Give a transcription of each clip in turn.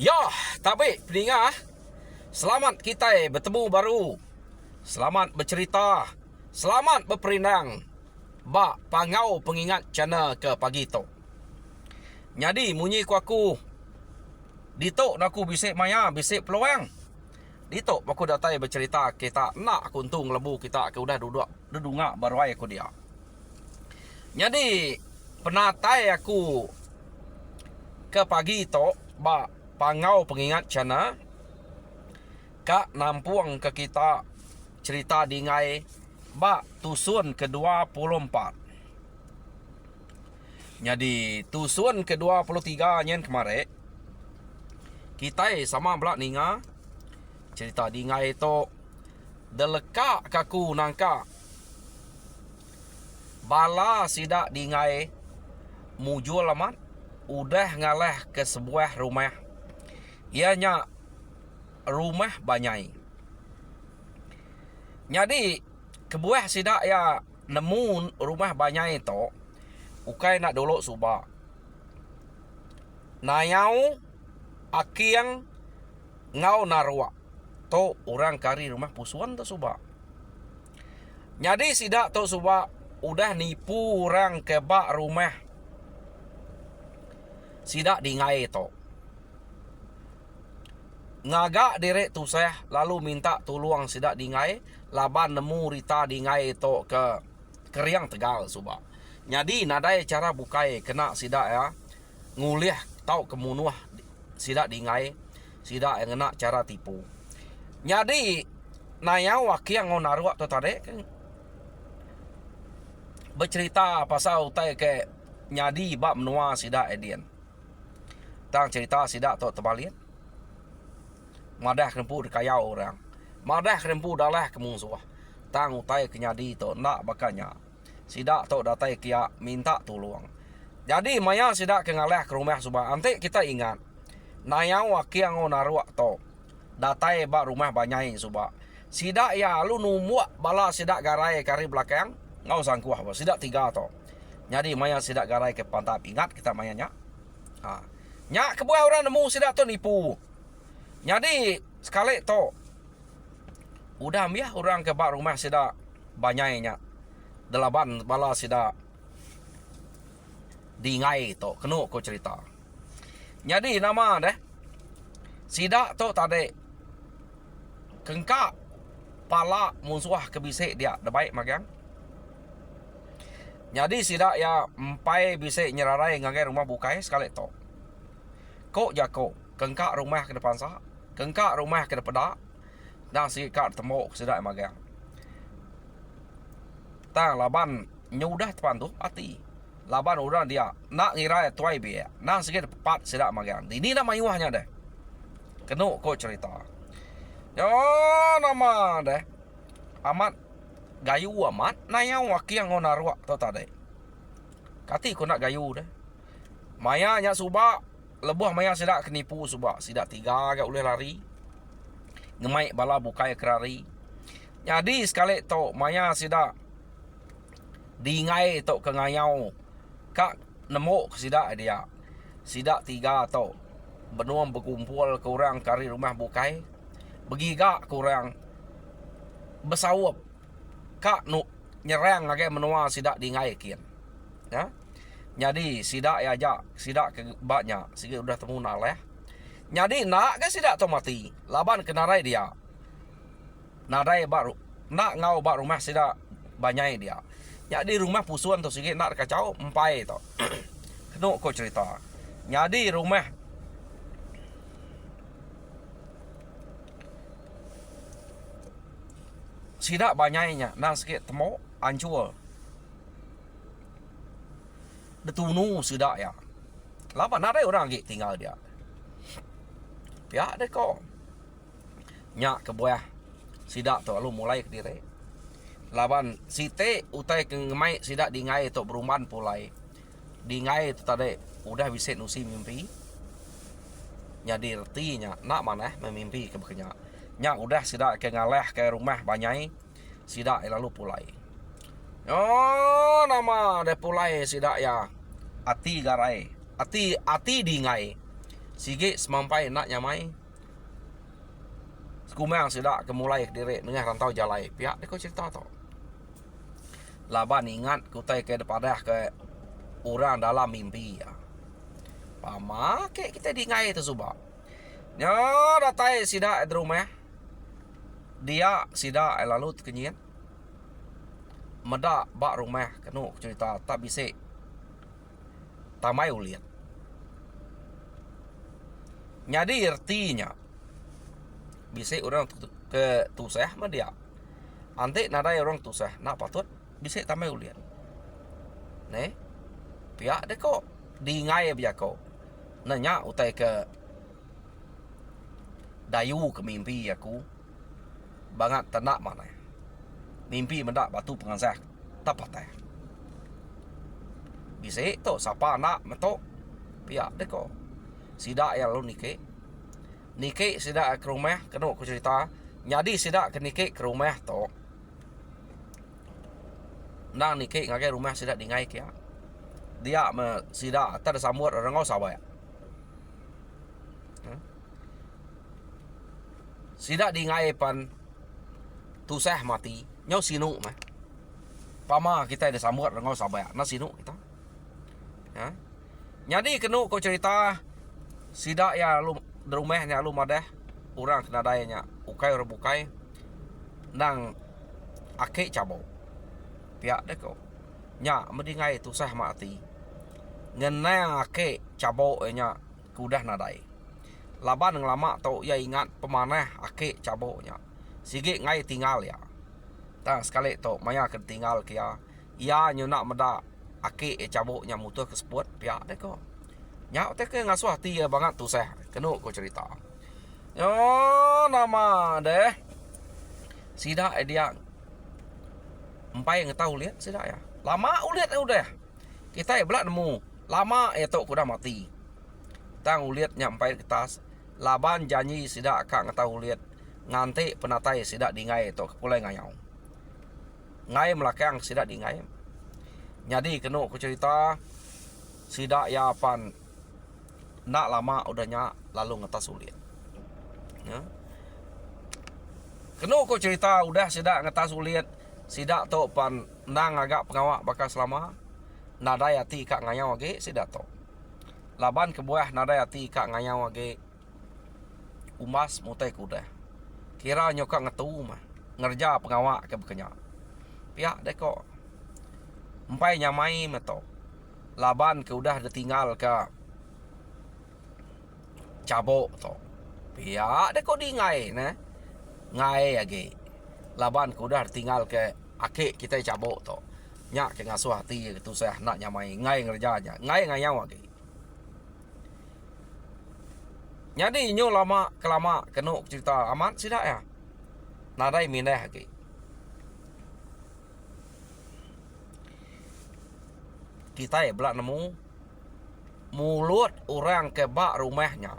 Ya, tapi pendengar, selamat kita bertemu baru. Selamat bercerita. Selamat berperindang. Bak pangau pengingat channel ke pagi tu. Jadi munyi ku aku. Ditok aku bisik maya, bisik peluang. Ditok aku datai bercerita kita nak aku untung lebu kita ke udah duduk dedungak baru aku dia. Jadi penatai aku ke pagi tu bak pangau pengingat channel kak nampuang ke kita cerita dingai bak tusun ke-24. Jadi tusun ke-23 nyen kemarin kita sama belak ninga cerita dingai itu delekak kaku nangka bala sidak dingai mujul amat udah ngaleh ke sebuah rumah. Ianya rumah banyai. Jadi kebuah sidak ya nemu rumah banyai itu ukai nak dolok subak. Nayau akiang ngau narwa to orang kari rumah pusuan tu subak. Jadi sidak tu subak udah nipu orang kebak rumah sidak dingai to. Ngagak direk tu saya lalu minta tolong sidak dingai laban nemu rita dingai to ke Keriang Tegal subak. Jadi nadai cara bukai kena sidak ya ngulih tau kemunuh sidak dingai sidak yang kena cara tipu. Jadi naya wakiang ngonaruak tu tadi kan bercerita pasal utai ke nyadi bab menua sidak edian. Tang cerita sidak tu terbalik. Madah kempu dikayau orang. Madah kempu dalah kemusuh. Tang utai kenyadi tu nak bakanya. Sidak tu datai kia minta tolong. Jadi maya sidak kengalah ke rumah subah. Ante kita ingat. Nayau wakiang ngonaruak tu. Datai bak rumah banyai subah. Sidak ya lu numuak bala sidak garai kari belakang. Ngau sangkuah apa. Sidak 3 tu. Jadi maya sidak garai ke pantap. Ingat kita mayanya. Nyak kebuah orang nemu sidak tu nipu. Jadi sekali tu udah ambil orang ke bak rumah sidak banyainya. Delapan bala sidak dingai tu kena ko cerita. Jadi nama deh sidak tu tadi kengkak pala musuh kebisik dia dah baik magang. Jadi sidak ya empai bisik nyerarai ngagai rumah bukai sekali tu. Kok jako kengkak rumah ke depan sah. Kengkak rumah ke depan dan si kak temuk sidak magang. Tang laban nyudah depan tu hati. Laban orang dia nak ngira tuai biar. Nang sikit pat sidak magang. Ini nama yuahnya deh. Kena kau cerita. Ya nama deh. Amat gayu amat. Naya wakiang ngonaruak tu tadi. Kati kau nak gayu deh. Maya nya subak. Lebuh maya sidak kenipu subak. Sidak 3 agak boleh lari. Ngemai bala bukai kerari. Jadi sekali tu maya sidak dingai tu kengayau. Kak nemuk sidak dia. Sidak 3 tu. Benuam berkumpul ke orang kari rumah bukai. Begigak ke orang. Bersawap. Kak nu nyerang agak menua sidak dingai kian. Ya. Jadi sidak ya ajak. Sidak ke baknya. Sikit udah temu naleh. Jadi nak ke sidak tu mati. Laban kenarai dia. Nadai baru. Nak ngau bak rumah sidak banyai dia. Jadi rumah pusuan tu sikit nak kacau. Empai tu. Kena kau cerita. Jadi rumah. Sidak banyainya. Nak sikit temu. Hancur. Detunu sidak ya. Laban nadai orang lagi tinggal dia. Pihak deh kau. Nyak kebuah. Sidak tu lalu mulai ke diri. Laban site utai ke ngemai sidak dingai tu beruman pulai. Dingai tu tadi udah bisa nusi mimpi. Jadi artinya nak mana memimpi ke bekenya. Nyak udah sidak ke ngaleh ke rumah banyai. Sidak lalu pulai. Oh nama deh pulai sidak ya. Ati garai. Ati dingai. Sige semampai nak nyamai Sekumang sidak kemulai diri dengan rantau jalai. Pihak dia kau cerita tau. Laban ingat kutai ke depadah ke orang dalam mimpi ya. Pama ke kita dingai tu subak. Nya datai sidak di rumah. Dia sidak lalu kenyian. Medak bak rumah kenu cerita tak bisik. Tamai uliat. Nyadi artinya bisik orang ke tusah mah dia. Ante nadai orang tusah nak patut bisik tamai uliat. Ne? Pihak dia kok dingai biar kau. Nanya utai ke dayu ke mimpi aku. Bangat tenak mana. Mimpi mendak batu pengansah tak patah. Bisik tu siapa nak metok pihak dia kok. Sidak yang lu nikik. Nikik sidak ke rumah kena aku cerita. Jadi sidak ke nikik ke rumah tu. Nang nikik ngagai rumah sidak dingai kia. Dia sidak tak ada sambut orang ngau sabai. Sidak dingai pan tusah mati. Nyau sinu mah. Pama kita ada sambut orang ngau sabai. Na sinu kita. Ha? Jadi kena aku cerita sidak ya lu di rumahnya lu madah orang kena dayanya ukai orang bukai nang akik cabau pihak dia kau nya mendingai tu sah mati ngenang akik cabau nya kudah nadai laban ng lama tau ya ingat pemanah akik cabau nya sigit ngai tinggal ya tang sekali tau maya akan tinggal kia ya nyu nak meda akik cabau nya mutuh kesebut pihak dia kau nya tak ke ngasuh hati ya banget tu saya kena aku cerita. Yo nama deh. Sidak dia empai yang tahu lihat sidak ya. Lama uliat udah. Kita ya belak nemu. Lama ya tok kuda mati. Tang uliat nyampai ke tas. Laban janji sidak kak ngetahu lihat. Nganti penatai sidak dingai tok pulai ngayau. Ngai melakang sidak dingai. Jadi kena aku cerita sidak ya pan nak lama udahnya lalu ngetas sulit. Ya. Kena aku cerita udah sidak ngetas sulit. Sidak tu pan nang agak pengawak bakal selama. Nadai hati kak ngayau lagi sidak tu. Laban kebuah nadai hati kak ngayau lagi. Umas mutai kuda. Kira nyokak ngetu mah. Ngerja pengawak ke berkenyak. Pihak deko. Empai nyamai meto. Laban ke udah ditinggal ke cabok tu. Pihak dia kau di ngai nah. Ngai lagi. Laban kau dah tinggal ke akik kita cabok tu. Nyak ke ngasuh hati tu saya nak nyamai ngai ngerjanya. Ngai ngayau lagi. Jadi nyo lama kelama kena cerita amat sidak ya. Nadai mindah lagi. Kita ya belak nemu mulut orang ke bak rumahnya.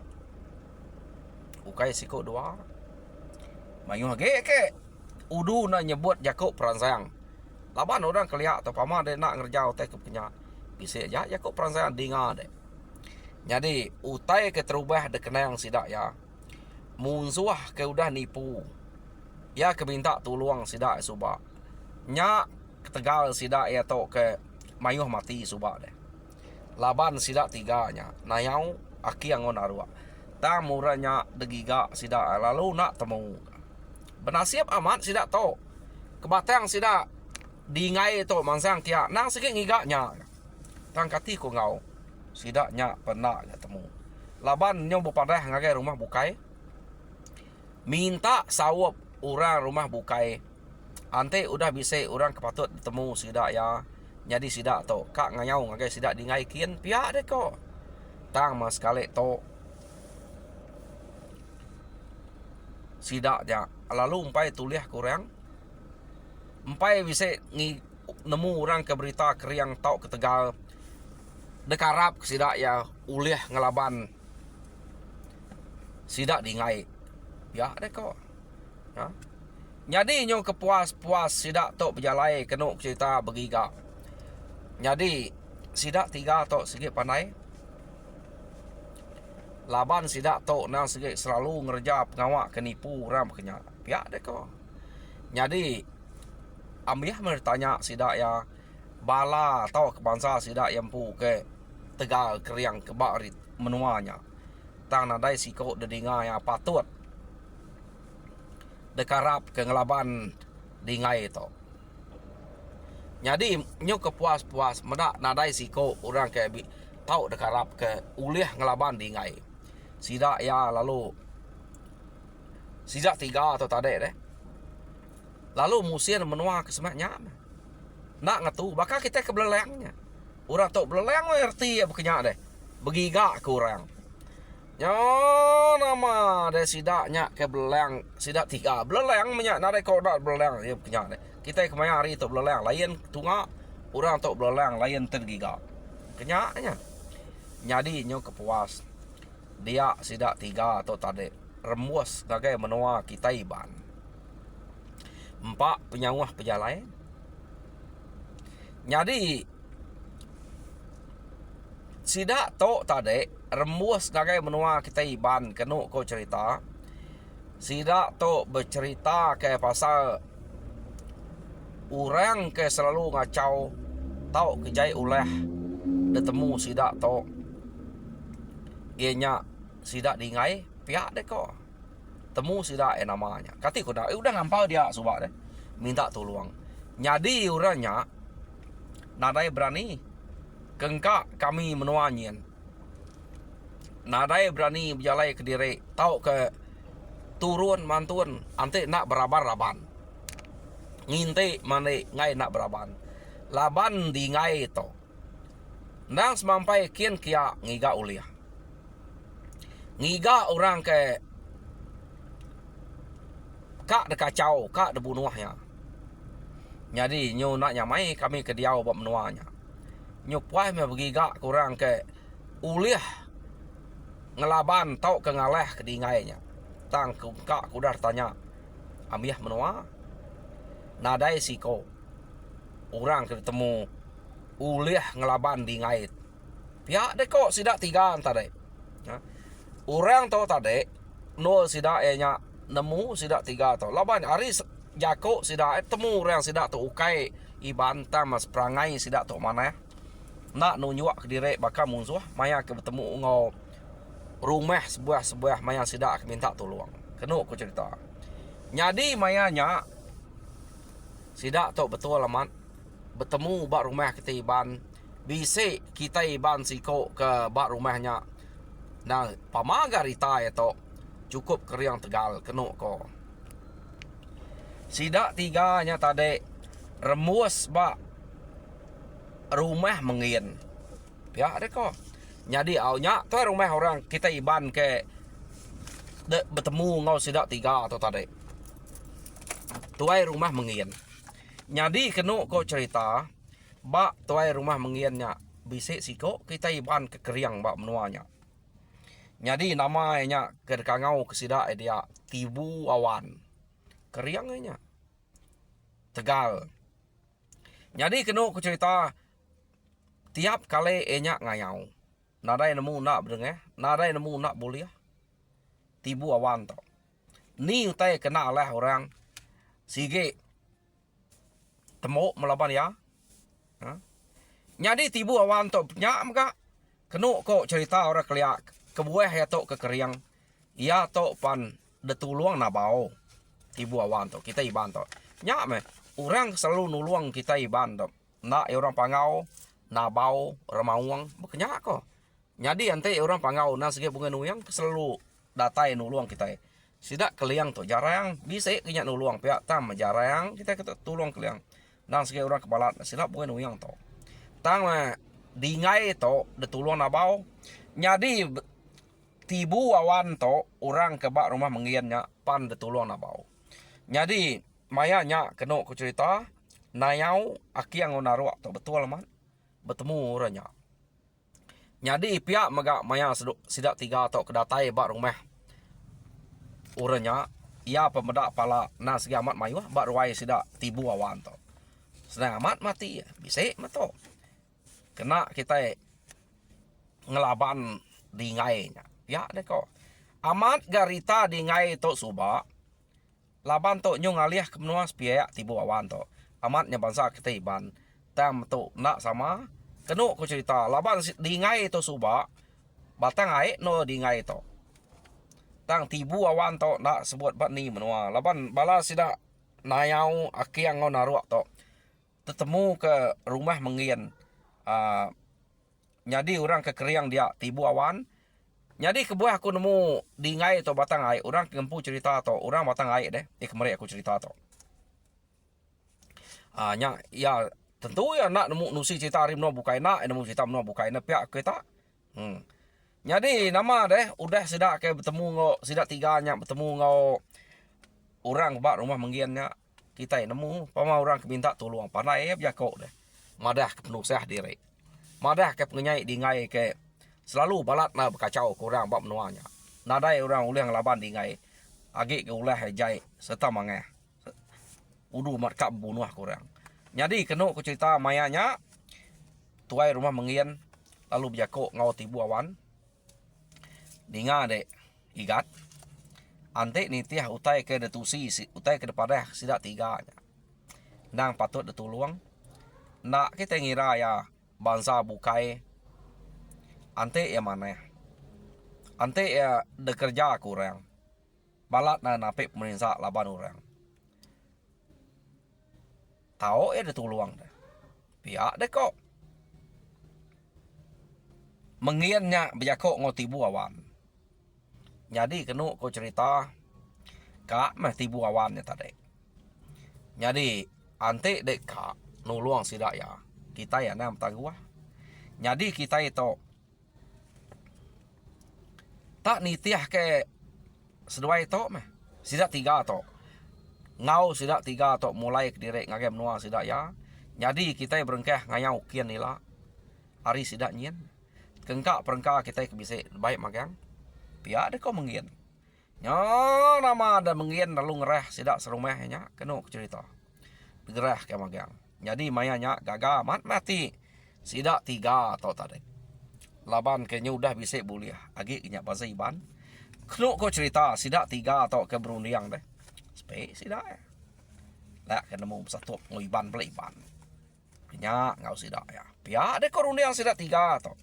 Ukai sikut dua. Mayu lagi ke. Udu nak nyebut Yakub peransang. Laban orang keliak tu pama dia nak ngerjau teh kepenyak. Bisa ya Yakub peransang dengar deh. Jadi utai ke terubah de kenang sidak ya. Munsuah ke udah nipu. Ya ke minta tolong sidak subak. Nya ketegal sidak ya tok ke mayuh mati subak deh. Laban sidak tiganya. Nayau aki yang onarwa. Tang muranya degiga sidak lalu nak temu. Benasiap amat sidak to. Kebatang sidak dingai to mangsang kia nang sikit ngiganya. Tang kati ko ngau. Sidaknya pernah ketemu. Laban nyo bepadah ngagai rumah bukai. Minta sawap orang rumah bukai. Ante udah bisa orang kepatut ketemu sidak ya. Jadi sidak to kak ngayau ngagai sidak dingai kian pihak deh ko. Tang mas sekali to sidak ja lalu empai tulis kurang empai bisa nemu orang ke berita keriang tau ke Tegal dekarap sidak ya ulih ngelaban sidak dingai ya deh kok ya. Jadi nyo kepuas-puas sidak tok berjalai kena cerita begiga. Jadi sidak tiga tok sikit pandai. laban sidak tok nang segi selalu ngerja pengawak kenipu ram kenya pihak deko. Jadi ambiah bertanya sidak ya bala atau kebangsa sidak yang pu ke Tegal Keriang ke Barit menuanya. Tang nadai siko dedinga ya patut dekarap ke ngelaban dingai to. Jadi nyu kepuas-puas medak nadai siko orang ke tau dekarap ke ulih ngelaban dingai. Sidak ya lalu sidak 3 atau tade deh. Lalu musim menua ke semaknya. Nak ngatu bakal kita ke belelengnya. Orang tok beleleng ngerti ya bekenya deh. Begiga ke orang. Ya nama deh sidaknya ke beleleng sidak 3. Beleleng menyak nadai kodak beleleng ya bekenya deh. Kita kemaya hari tok beleleng lain tunga orang tok beleleng lain tergiga. Kenyanya. Jadi nyo kepuas. Dia sidak 3 atau tade remus gagai menua kita iban. 4 penyawah pejalan. Jadi sidak tok tade remus gagai menua kita iban kenu ko cerita. Sidak tok bercerita ke pasal orang ke selalu ngacau tau kejai uleh detemu sidak tok ianya sidak dingai pihak deko temu sidak namanya kati ko dah udah ngampau dia subak deh minta tolong. Jadi uranya nadai berani kengka kami menuanyin nadai berani berjalai ke diri tau ke turun mantun ante nak beraban-raban nginte mane ngai nak beraban laban di ngai to nang semampai kian kia ngiga uliah ngiga orang ke kak de kacau kak de bunuhnya. Jadi nyu nak nyamai kami ke diau buat menuanya nyu puai me begiga kurang ke uliah ngelaban tau ke ngaleh ke dingainya tang kak kudar tanya ambiah menua nadai siko orang ketemu uliah ngelaban dingai pihak deko sidak 3 antare orang tau tade no sidak nya nemu sidak 3 tau laban hari jako sidak temu orang sidak tu ukai iban tamas perangai sidak tu mana nak nunjuk ke direk bakal musuh maya ke bertemu ngau rumah sebuah maya sidak minta tolong kenu aku cerita. Jadi mayanya sidak tu betul amat bertemu bak rumah kita iban bisik kita iban siko ke bak rumahnya. Nah, pamaga rita itu cukup Keriang Tegal kenu ko. Sidak 3 nya tadi remus bak rumah mengin. Ya deko. Jadi aunya tu rumah orang kita iban ke bertemu ngau sidak 3 atau tadi. Tuai rumah mengin. Jadi kenu ko cerita bak tuai rumah menginnya bisik siko kita iban ke Keriang bak menuanya. Jadi namanya kedekangau kesidak dia Tibu Awan. Keriangnya Tegal. Jadi kenu ku cerita tiap kali enya ngayau. Nadai nemu nak berdengeh, nadai nemu nak boleh. Tibu Awan to. Ni utai kena oleh orang sige temu melaban ya. Jadi Tibu Awan to punya maka kenu ko cerita orang keliak kebuah ya tok ke Keriang ya tok pan detuluang nabau Tibu Awan tok kita iban tok nya me orang selalu nuluang kita iban tok nak orang pangau nabau remauang bekenya ko jadi ante orang pangau na sege bunga nuyang selalu datai nuluang kita sidak keliang tok jarang bisa kenya nuluang pihak tam jarang kita tuluang keliang nang sege orang kebalat silap bunga nuyang tok tang dingai tok detuluang nabau jadi Tibu Awan to orang ke bak rumah mengiannya pan detulung nabau. Jadi mayanya kena ku cerita nayau aki yang naruak to betul man bertemu orangnya. Jadi pihak megak maya sidak 3 to kedatai bak rumah orangnya ia pemedak pala nas amat mayu bak ruai sidak Tibu Awan to. Sedang amat mati bisa mato. Kena kita ngelaban di ngainya. Ya deh kok. Amat garita di ngai to suba. Laban to nyong aliah kemenua spiaya tibu awan to. Amat nya bangsa kita iban. Tam to nak sama. Kenu ko cerita. Laban di ngai to suba. Batang ai no di ngai to. Tang tibu awan to nak sebut bat ni menua. Laban bala sida nayau akiang ngo naruak to. Tetemu ke rumah mengien. Jadi orang ke keriang dia tibu awan. Jadi kebuah aku nemu di ngai to batang ai. Orang kempu cerita to. Orang batang ai deh. Kemarin aku cerita to. Ya tentu ya nak nemu nusi cerita hari menua bukai nak. Nemu cerita menua bukai nak pihak kita. Jadi nama deh. Udah sidak ke bertemu ngau. Sidak tiganya bertemu ngau. Orang bak rumah menggiannya. Kita nemu. Pama orang minta tolong. Panai ya kok deh. Madah ke penuh sah diri. Madah ke pengenyai di ngai ke. Selalu balat na berkacau ke orang bab menuanya. Nadai orang ulah ngelaban di ngai. Agik ke ulah jai serta mangeh. Udu markap bunuh ke orang. Jadi kena ku cerita mayanya. Tuai rumah mengien. Lalu berjakok ngau tibu awan. Dinga dek igat. Antek ni tiah utai ke detusi. Utai ke depadah sidak tiganya. Nang patut detuluang. Nak kita ngira ya bangsa bukai. Ante ya mana? Ante ya bekerja kurang. Balat na napik pemerintah laban orang. Tahu ya dituluang dah. Pihak deh kok. Mengiannya berjakok ngotibu awan. Jadi kena ko cerita. Kak mah tibu awannya tadi. Jadi ante dek kak nuluang sidak ya. Kita ya nam tangguh. Jadi kita itu tak nitiah ke seduai to meh. Sidak tiga to. Ngau sidak tiga to mulai ke direk ngagem nuang sidak ya. Jadi kita berengkeh ngayau kian nila. Hari sidak nyen. Kengkak perengkak kita ke bisa baik magang. Pihak de kau mengien. Nya nama ada mengien lalu ngereh sidak serumahnya kena cerita. Gerah ke magang. Jadi mayanya gagal mat mati. Sidak tiga to tadi. Laban kayaknya udah bisa buliah. Agi inyak bahasa iban. Kena kau cerita sidak tiga atau ke berundiang deh. Sepek sidak ya. Lah kena mau satu mau iban pula iban. Kenya ngau sidak ya. Pihak deh kau rundiang sidak tiga atau.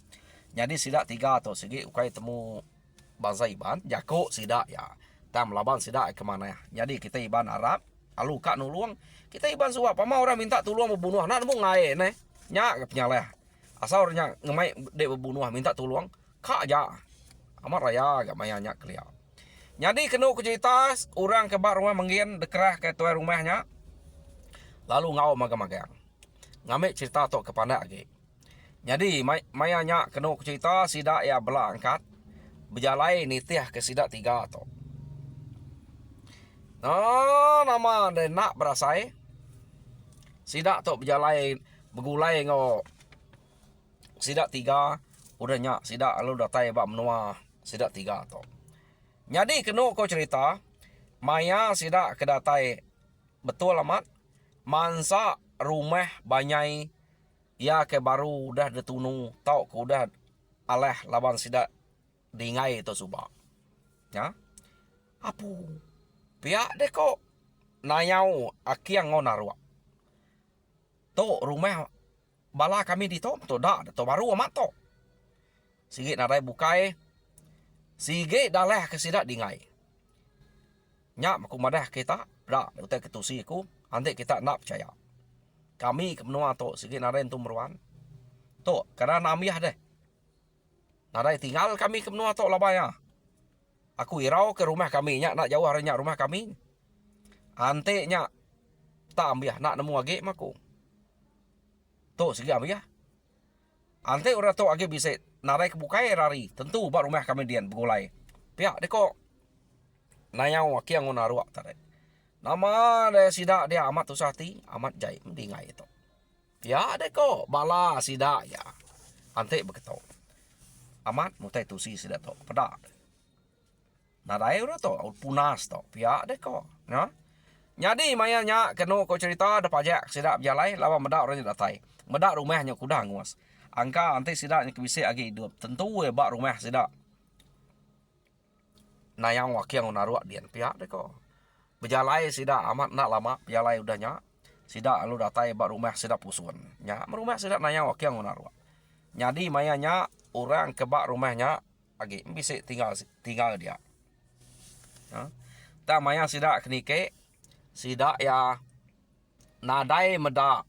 Jadi sidak tiga atau segi ukai temu bahasa iban. Jakok sidak ya. Tam laban sidak kemana ya. Jadi kita iban Arab. Lalu kak nuluang. Kita iban suap. Pama orang minta tolong membunuh. Nak nemu ngai nih. Nyak kepenyaleh. Asal orangnya ngemai dek berbunuh minta tolong. Kak aja. Amat raya agak mayanya kelia. Jadi kena ku cerita. Orang ke bak rumah mengin. Dekerah ke tuai rumahnya. Lalu ngau magang-magang. Ngambil cerita tok kepada lagi. Jadi mayanya kena ku cerita. Sidak ya belah angkat. Berjalai nitiah ke sidak tiga tok. Nama dia nak berasai. Sidak tok berjalai. Bergulai ngau. Sidak tiga. Udah nyak. Sidak lalu datai bak menua. Sidak tiga tu. Jadi kena kau cerita. Maya sidak kedatai. Betul amat. Mansa rumah banyai. Ya ke baru udah ditunu. Tau ke udah aleh laban sidak. Dingai tu subak. Ya. Apu. Pihak deh kok. Nayau akiang ngau naruak. Tok rumah bala kami di top to dak to baru amat to. Sigit narai bukai. Sigit dalah ke sidak dingai. Nyak aku madah kita dak utai ketusi aku ante kita nak percaya. Kami ke menua to sigit narai tu meruan. To karena namiah deh. Narai tinggal kami ke menua to labaya. Aku irau ke rumah kami nyak nak jauh harinya rumah kami. Ante nyak tak ambiah nak nemu age maku. Tu segi ambiah. Ante orang tu age bisa narai kebukai rari. Tentu buat rumah kami dian begulai. Pihak deko nayau aki yang ngonaruak tadi. Nama dia sidak dia amat usahti, amat jai mendingai itu. Pihak deko bala sidak ya. Ante begitu. Amat mutai tusi sidak tu pedak. Narai orang tu punas tu. Pihak deko, ya. Jadi mayanya kena kau cerita ada pajak sidak berjalai lawan medak orang datai. Medak rumahnya kuda nguas. Angka nanti sidaknya kebisik lagi hidup. Tentu bak rumah sidak. nayang wakiang unaruak dian pihak deko. Berjalai sida amat nak lama berjalai udahnya. Sida alu datai bak rumah sida pusuan. Nya rumah sida nayang wakiang unaruak. Jadi mayanya orang kebak rumahnya lagi bisa tinggal dia. Ya. Tak maya sida kenike sida ya nadai meda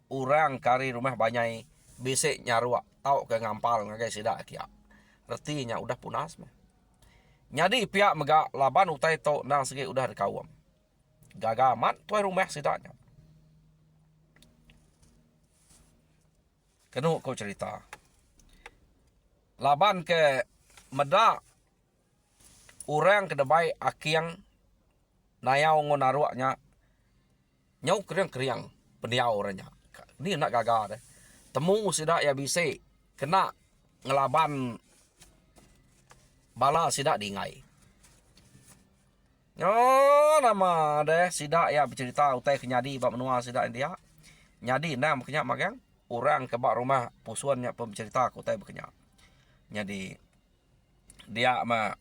orang kari rumah banyak bisa nyaruak tau ke ngampal ngagai sida kia. Artinya udah punas mah. Jadi pihak mega laban utai to nang segi udah dekawam. Gagamat tuai rumah sidanya. Kenu kau cerita. Laban ke meda orang kedebai akiang nayau ngonaruaknya nyau keriang pendiau orangnya. Ni nak gagal deh. Temu sida ya bisa kena ngelaban bala sida dingai. Yo nama deh sida ya bercerita utai kenyadi bab menua sida dia. Nyadi nam kenyak magang orang ke bak rumah pusuannya pembercerita aku utai berkenyak. Jadi dia mah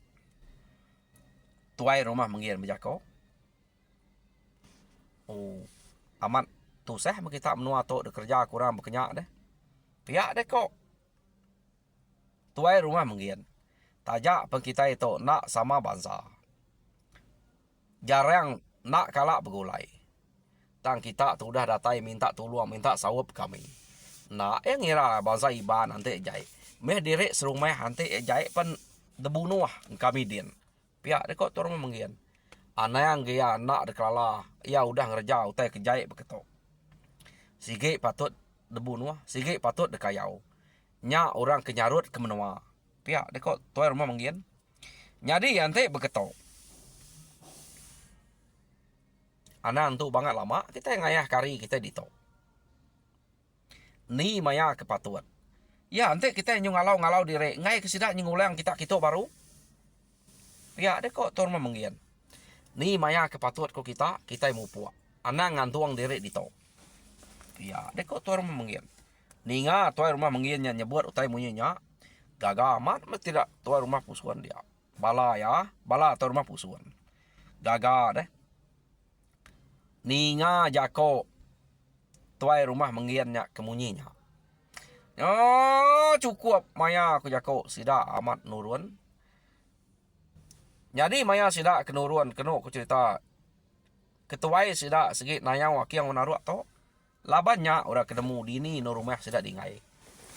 tuai rumah mengir menjako. Oh, amat tu seh kita menua to de kerja kurang berkenyak deh. Pihak deh kok. Tuai rumah mengir. Tajak pun kita itu nak sama bangsa. Jarang nak kalak bergulai. Tang kita tu dah datai minta tolong, minta sawap kami. Nak yang ngira bangsa iban nanti jai. Meh direk serumah nanti jai pan debu nuah kami din. Pihak deh kok tu rumah mengir. Ana yang gaya nak deklala, ya udah ngerja utai kejai beketok. Sige patut debu nuah, sige patut dekayau. Nya orang kenyarut ke menua. Pihak deh kok tuai rumah mengin. Jadi ante beketok. Anak untuk banget lama kita ngayah kari kita dito. Ni maya kepatuan. Ya ante kita nyung ngalau direk ngai kesida nyungulang kita baru. Pihak deh kok tuai rumah mengin. Ni maya kepatuan ko kita mau puak. Anak ngantuang direk dito. Ya deh kok tuai rumah mengin. Ninga tuai rumah menginnya nyebut utai munyinya. Gaga amat tidak tuai rumah pusuan dia. Bala tuai rumah pusuan. Gaga deh. Ninga jako tuai rumah menginnya kemunyinya. Oh cukup maya aku jako sida amat nurun. Jadi maya sida kenurun kenu aku cerita. Ketuai sida segi nayang wakiang menaruak to. Labannya orang ketemu dini no rumah sida dingai.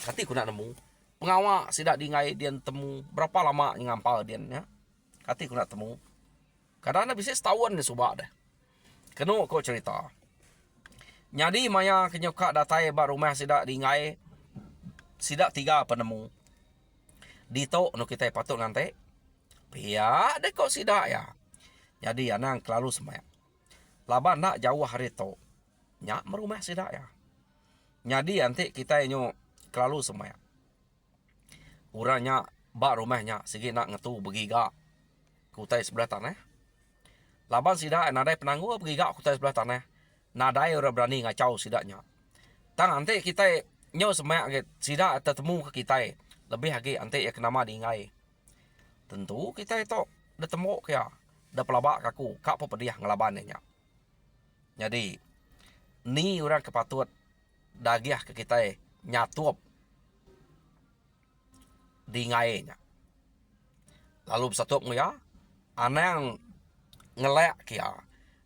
Kati ku nak nemu. Pengawak sida dingai dia temu berapa lama ngampal dia nya. Kati ku nak temu. Kadang bisa setahun ni subak dah. Kenu kau cerita. Jadi maya kenyoka datai ba rumah sida dingai. Sida 3 penemu. Dito no kita patut ngante. Pia dek kok sida ya. Jadi anang kelalu semaya. Laban nak jauh hari to. Nya merumah sida ya. Jadi nanti kita nyo kelalu semaya. Uranya bak rumahnya segi nak ngetu begiga kutai sebelah tanah. Laban sida nadai penanggu begiga kutai sebelah tanah. Nadai orang berani ngacau sidanya. Tang nanti kita nyo semaya sida tertemu ke kita. Lebih lagi nanti ya kenama diingai. Tentu kita itu dah temu kaya. Dah pelabak kaku. Kak apa pediah ngelabannya. Jadi ni orang kepatut dagiah ke kita nyatup dingainya. Lalu bersatup ya, anang ngelek kia.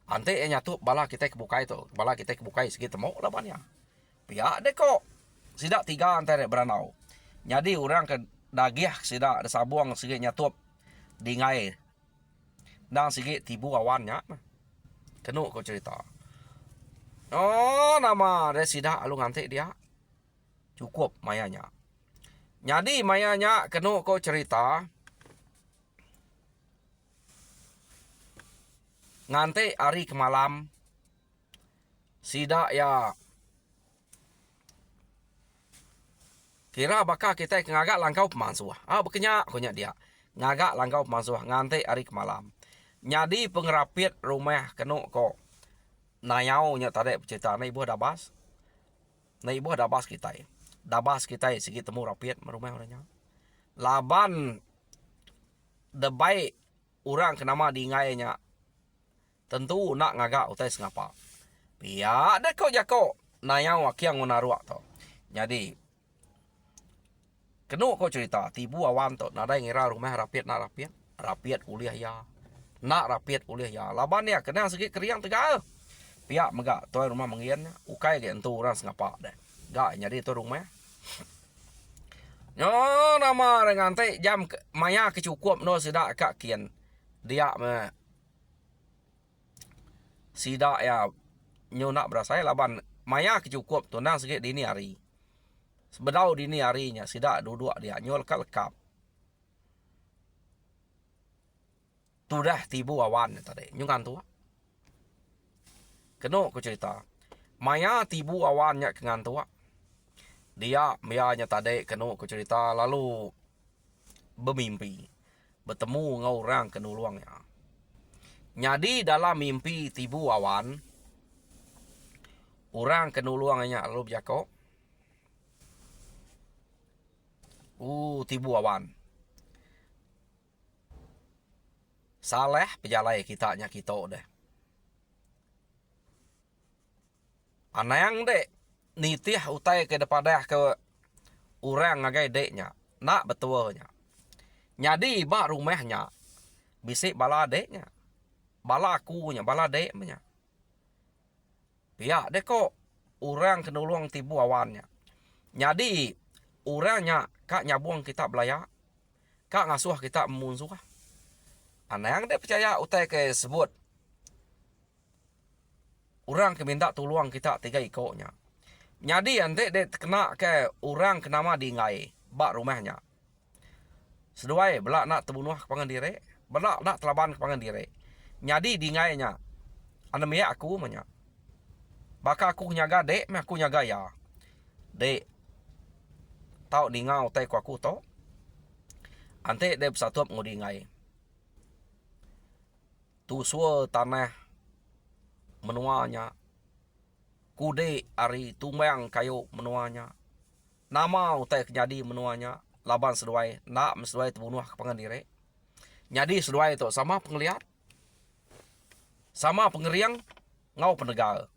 Ante nyatup bala kita kebukai tu, bala kita kebukai segi temu labannya. Pihak dek kok sidak 3 antara beranau. Jadi orang ke dagiah sidak ada sabuang segi nyatup dingai. Dan segi tibu awannya. Kenu kau cerita. Oh nama dia sidak alu ngantik dia. Cukup mayanya. Jadi mayanya kenu kau cerita. Ngantik hari ke malam. Sidak ya. Kira bakal kita ngagak langkau pemansuah. Berkenyak konyak dia. Ngagak langkau pemansuah. Ngantik hari ke malam. Jadi pengerapit rumah kenu kau. Nayau nya tadi bercerita na ibu dabas. Na ibu dabas kita. Dabas kita segi temu rapit rumah orangnya. Laban debai orang kenama diingainya tentu nak ngagak utai sengapa. Pia ada kau jako nayang wakiang ngonaruak to. Jadi kenu kau cerita tibu awan to nadai ngira rumah rapiat kuliah ya. Nak rapiat kuliah ya. Laban ya kena sikit keriang tegal. Pia megak toy rumah mengian ukai ge entu orang sengapa dah. Gak jadi tu rumah. Nyo nama dengan te jam maya kecukup no sidak kak kian. Dia me sidak ya nyo nak berasai laban maya kecukup tu nang sikit dini hari. Sebedau dini harinya sidak duduk dia nyol lekap. Tu dah tibu awan tadi. Nyungan tu. Keno ku cerita. Maya tibu awannya kengan tua. Dia mianya tadi keno ku cerita lalu bermimpi bertemu dengan orang kenuluangnya. Jadi dalam mimpi tibu awan orang kenuluangnya lalu berjako tibu awan saleh pejalai kitanya kita deh. Anayang dek nitih utai ke depadah ke orang ngagai deknya. Nak betulnya. Jadi bak rumahnya. Bisik bala deknya. Bala akunya. Bala deknya. Pihak dek kok orang kenulung tibu awannya. Jadi orangnya kak nyabuang kita belaya. Kak ngasuh kita memunsuh. Anayang dek percaya utai ke sebut. Orang ke minta tolong kita 3 ikutnya. Jadi ante dia kena ke orang kenama diingai bak rumahnya. Seduai belak nak terbunuh kepangan diri, belak nak telaban kepangan diri. Jadi diingainya. Anda miak aku menya. Baka aku nyaga dek, aku nyaga ya. Dek tau dingau tai ku aku to. Ante dia bersatup ngudingai. Tu suo tanah menuanya. Kude ari tumbang kayu menuanya. Nama utai kejadi menuanya. Laban seduai. Nak seduai terbunuh kepangan diri. Jadi seduai itu sama penglihat. Sama pengeriang. Ngau penegal.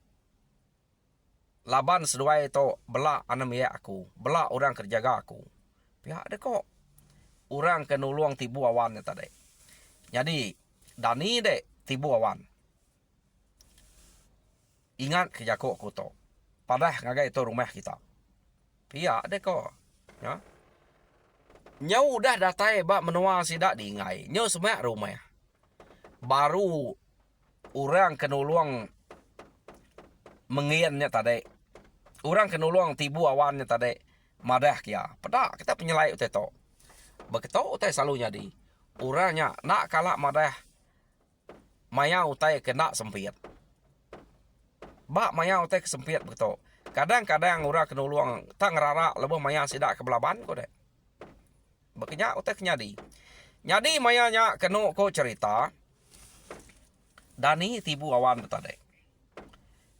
Laban seduai itu belak anamiak aku. Belak orang kerjaga aku. Pihak ada kok. Orang kenuluang tibu awan tadi. Jadi. Dani dek tibu awan. Ingat kerja kok aku to. Padah ngagai itu rumah kita. Pia dek kok. Ya. Nyau dah datai bak menua sidak diingai. Nyau semak rumah. Baru orang kenuluang mengiannya tadi. Orang kenuluang tibu awannya tadi. Madah kia. Padah kita penyelai utai to. Begitu utai selalu jadi. Orangnya nak kalak madah. Maya utai kena sempit. Bak maya utai kesempit begitu. Kadang-kadang orang kenuluang tak ngerara lebih maya sidak kebelaban ko dek. Bekenya utai kenyadi. Jadi mayanya kenu ko cerita. Dani tibu awan tadi.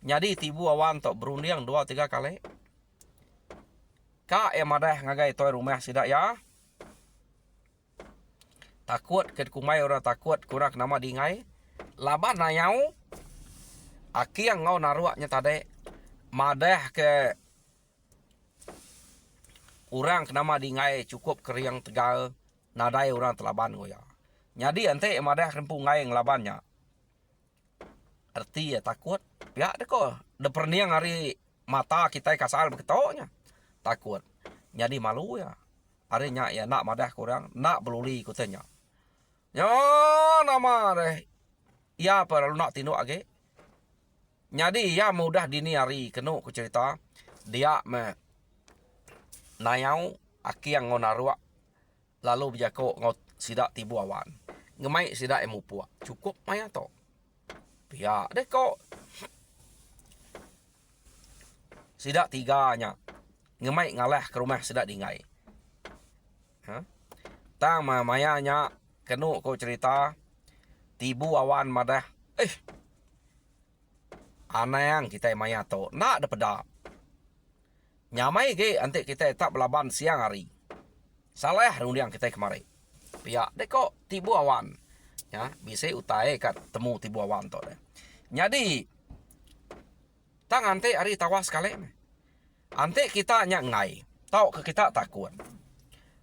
Jadi tibu awan tok berunding 2-3 kali. Kak yang madah ngagai toy rumah sidak ya. Takut ke kumai orang takut kurang nama diingai. Laban nayau. Aki yang ngau naruaknya tadi. Madah ke orang kenama diingai cukup keriang tegal. Nadai orang telaban goya. Jadi ante madah rempu ngai ngelabannya. Arti ya takut. Pihak deko. Deperniang hari mata kita kasal beketoknya. Takut. Jadi malu ya. Harinya ya nak madah kurang. Nak beluli kutanya. Yo nama deh. Ya perlu nak tinduk lagi. Jadi ya mudah dini hari kenu ku cerita. Dia me nayau aki yang ngonaruak. Lalu berjako ngot sidak tibu awan. Ngemai sidak emu puak. Cukup maya to. Pihak deh kok. Sidak 3-nya. Ngemai ngalah ke rumah sidak dingai. Tang mayanya kenu ku cerita. Tibu awan madah. Anayang kita maya to. Nak ada pedap. Nyamai ke antik kita tak belaban siang hari. Salah rundiang kita kemari. Pihak dek kok tibu awan. Ya, bisa utai kat temu tibu awan tu deh. Jadi tang ante ari tawas kali. Ante kita nyak ngai. Tahu ke kita takut.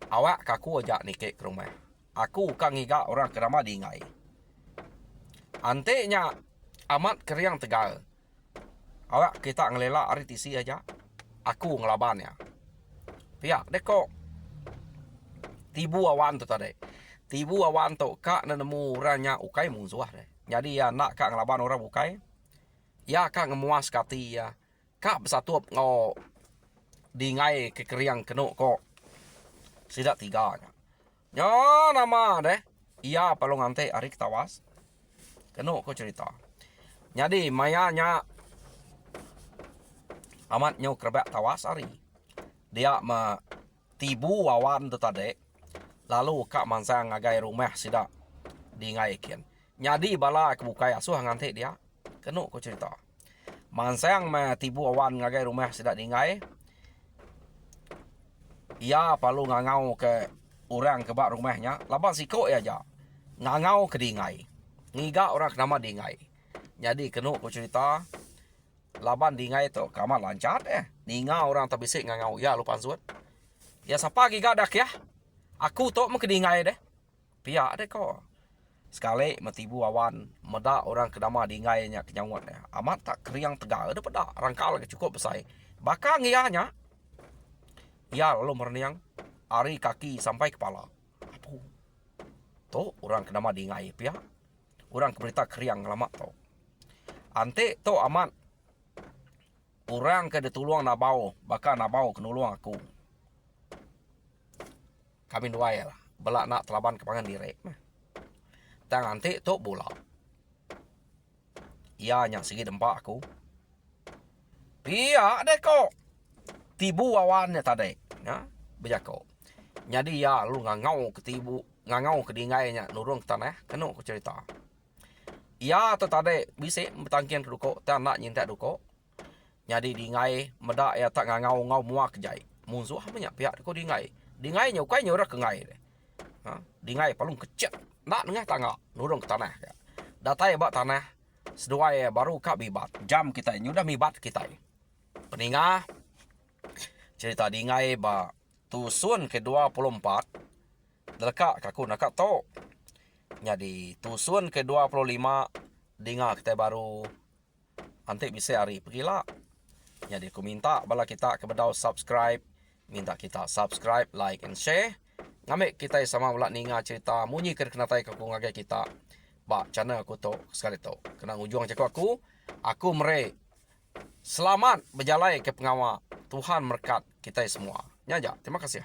Awak kaku ajak nikik ke rumah. Aku kang ngiga orang kerama di ngai. Ante nya amat keriang tegal. Awak kita ngelela ari tisi aja. Aku ngelabannya. Pihak deko. Tibu awan tu tadi. Tibu awan tu kak nemu ranya ukai musuh deh. Jadi ya nak kak ngelaban orang ukai. Ya kak ngemuas kati ya. Kak bersatu ngo dingai kekeriang kenuk kok. Sidak tiga nya. Nya nama deh. Iya palung ante arik tawas. Kenuk ko cerita. Jadi mayanya amat nyu kerbak tawas ari. Dia ma tibu awan tu tadi. Lalu kak mansang ngagai rumah sidak dingai kian. Nyadi bala kebukai asuh ngante dia. Kenuk ko cerita. Mansang ma tibu awan ngagai rumah sidak dingai. Ia palu ngangau ke orang ke bak rumahnya. Laban siko ya aja. Ngangau ke dingai. Ngiga orang nama dingai. Jadi kenuk ko cerita. Laban dingai tu kamar lancar Ninga orang tabisik ngangau. Ya lupa suat. Ya siapa giga dak ya. Aku tu mau ke dingai deh. Pihak deh kok. Sekali metibu awan. Meda orang ke nama dingai nya kenyawat deh. Amat tak keriang tegal. Ada pedak. Rangkal cukup besar. Bakang ianya. Ya lalu merniang. Ari kaki sampai kepala. Apa? Tu orang ke nama dingai pihak. Orang keberita keriang lama tu. Ante tu amat. Orang ke detuluang nabau. Bakal nabau kenuluang aku. Kami dua ya lah. Belak nak telaban kepangan direk. Tang ante tu bola. Ia yang segi dempak aku. Pihak deh kok. Tibu awannya tadi. Ya, bejako. Jadi ya lu ngangau ke tibu. Ngangau ke dingainya. Nurung ke tanah. Kenuk aku cerita. Ya tu tadi. Bisa bertangkian ke duko. Tak nak nyintak duko. Jadi dingai. Medak ya tak ngangau-ngau muak kejai. Musuh banyak pihak ko dingai. Dingai nyukai nyurak ke ngai deh. Ha? Dingai palung kecil. Nak nengah tangga. Nurung ke tanah. Datai bak tanah. Seduai baru kak bibat. Jam kita. Nyudah mibat kita. Peningah. Cerita dingai ba. Tusun ke-24. Delekak kaku nak to. Jadi tusun ke-25. Dengar kita baru. Nanti bisa hari pergilah. Jadi aku minta bala kita kepada subscribe. Minta kita subscribe, like and share. Ngambil kita sama ulak ninga cerita munyi kenatai aku ngagai kita. Ba channel aku tu sekali tu. Kena ujung cakap aku mere. Selamat berjalan ke pengawa. Tuhan berkat kita semua. Nyaja, terima kasih.